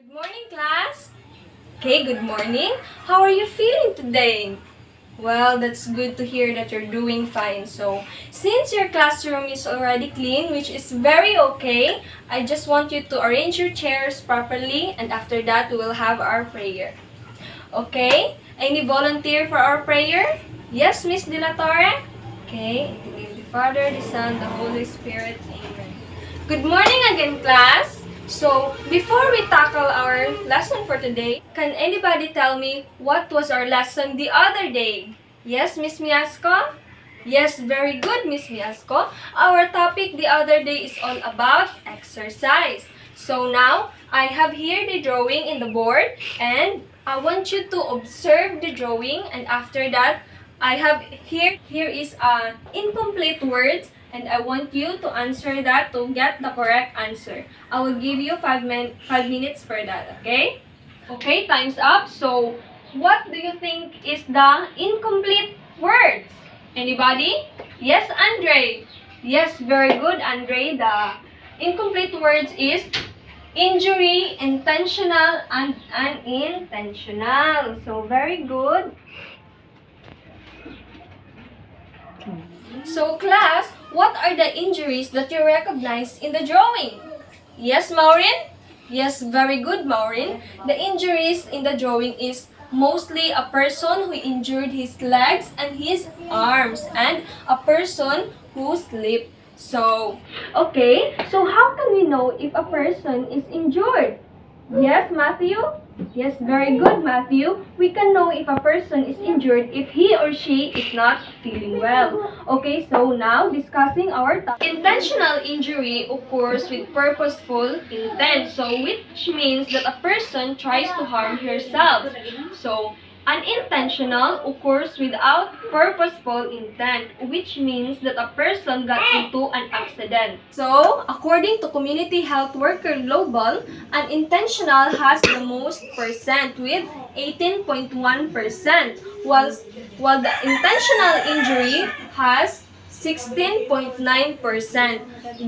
Good morning, class. Okay, good morning. How are you feeling today? Well, that's good to hear that you're doing fine. So, since your classroom is already clean, which is very okay, I just want you to arrange your chairs properly, and after that, we will have our prayer. Okay? Any volunteer for our prayer? Yes, Miss De La Torre? Okay, in the name of the Father, the Son, the Holy Spirit. Amen. Good morning again, class. So, before we tackle our lesson for today, can anybody tell me what was our lesson the other day? Yes, Miss Miasco? Yes, very good, Miss Miasco. Our topic the other day is all about exercise. So now, I have here the drawing in the board, and I want you to observe the drawing, and after that, I have here is incomplete words, and I want you to answer that to get the correct answer. I will give you 5 minutes for that, okay? Okay, time's up. So, what do you think is the incomplete words? Anybody? Yes, Andre. Yes, very good, Andre. The incomplete words is injury, intentional, and unintentional. So, very good. So, class, what are the injuries that you recognize in the drawing? Yes, Maureen? Yes, very good, Maureen. The injuries in the drawing is mostly a person who injured his legs and his arms, and a person who slipped. So, okay, so how can we know if a person is injured? Yes, Matthew? Yes, very good, Matthew. We can know if a person is injured if he or she is not feeling well. Okay, so now discussing our topic. Intentional injury occurs with purposeful intent. So, which means that a person tries to harm herself. So, unintentional occurs without purposeful intent, which means that a person got into an accident. So, according to Community Health Worker Global, unintentional has the most percent with 18.1%, while the intentional injury has 16.9%.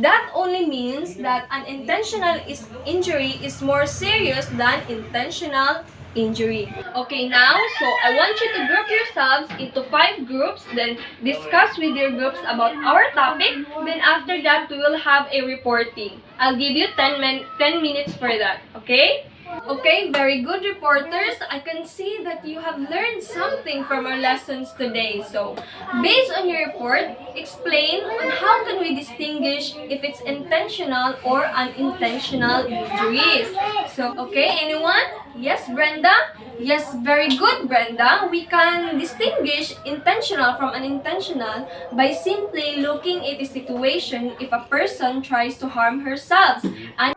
That only means that an intentional injury is more serious than intentional injury. Okay, now, so I want you to group yourselves into 5 groups, then discuss with your groups about our topic, then after that, we will have a reporting. I'll give you 10 minutes for that, okay? Okay, very good, reporters. I can see that you have learned something from our lessons today. So, based on your report, explain on how can we distinguish if it's intentional or unintentional injuries. So, okay, anyone? Yes, Brenda? Yes, very good, Brenda. We can distinguish intentional from unintentional by simply looking at the situation if a person tries to harm herself and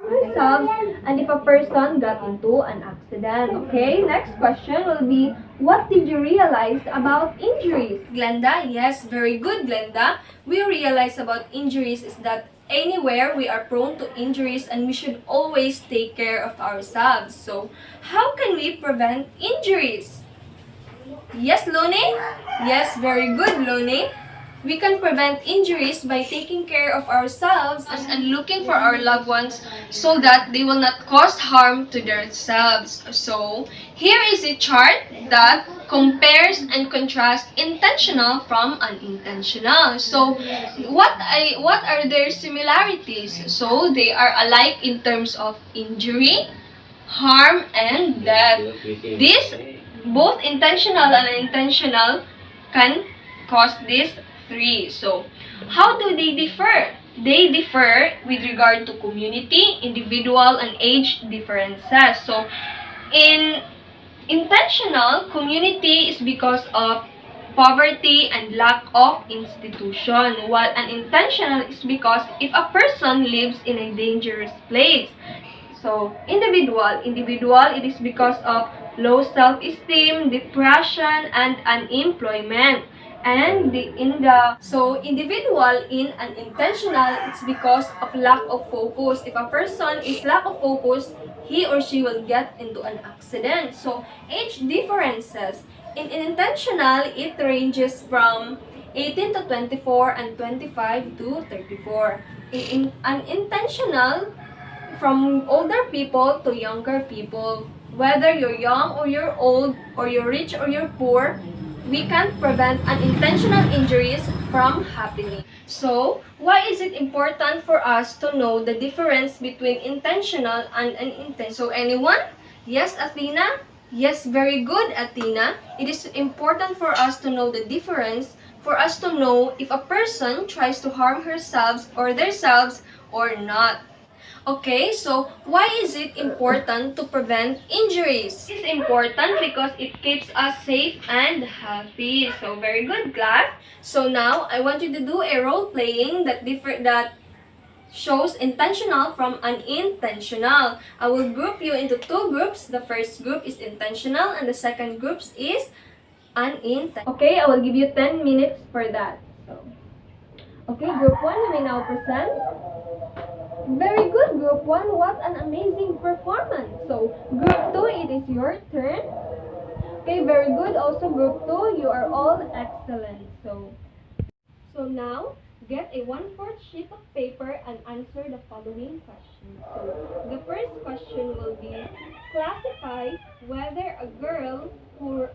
if a person got into an accident. Okay, next question will be, what did you realize about injuries? Glenda, yes, very good, Glenda. We realize about injuries is that anywhere we are prone to injuries and we should always take care of ourselves. So, how can we prevent injuries? Yes, Lone? Yes, very good, Lone. We can prevent injuries by taking care of ourselves and looking for our loved ones so that they will not cause harm to themselves. So, here is a chart that compares and contrasts intentional from unintentional. So, what are their similarities? So, they are alike in terms of injury, harm, and death. This, both intentional and unintentional, can cause these 3. So, how do they differ? They differ with regard to community, individual, and age differences. So, in intentional, community is because of poverty and lack of institution, while unintentional is because if a person lives in a dangerous place. So, individual, it is because of low self-esteem, depression, and unemployment. And so individual in unintentional, it's because of lack of focus. If a person is lack of focus, he or she will get into an accident. So, age differences. In intentional, it ranges from 18 to 24 and 25 to 34. In unintentional, from older people to younger people. Whether you're young or you're old, or you're rich or you're poor, we can't prevent unintentional injuries from happening. So, why is it important for us to know the difference between intentional and unintentional? So, anyone? Yes, Athena? Yes, very good, Athena. It is important for us to know the difference, for us to know if a person tries to harm herself or themselves or not. Okay, so why is it important to prevent injuries? It's important because it keeps us safe and healthy. So very good, class. So now I want you to do a role playing that shows intentional from unintentional. I will group you into two groups. The first group is intentional and the second group is unintentional. Okay, I will give you 10 minutes for that. So, okay, group 1, you may now present. Very good, Group 1. What an amazing performance. So, Group 2, it is your turn. Okay, very good. Also, Group 2, you are all excellent. So now, get a 1/4 sheet of paper and answer the following questions. So, the first question will be, classify whether a girl who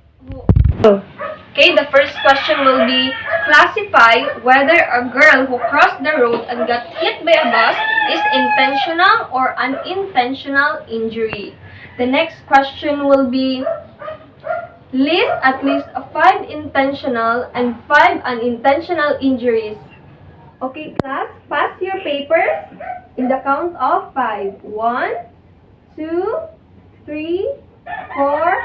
Okay, the first question will be, classify whether a girl who crossed the road and got hit by a bus is intentional or unintentional injury. The next question will be, list at least 5 intentional and 5 unintentional injuries. Okay, class, pass your papers in the count of 5. 1, 2, 3, 4,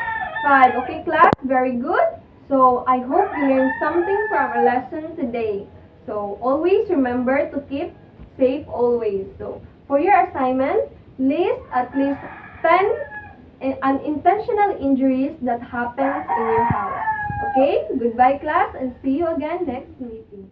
5. Okay, class, very good. So, I hope you learned something from our lesson today. So, always remember to keep safe always. So, for your assignment, list at least 10 unintentional injuries that happens in your house. Okay, goodbye class and see you again next meeting.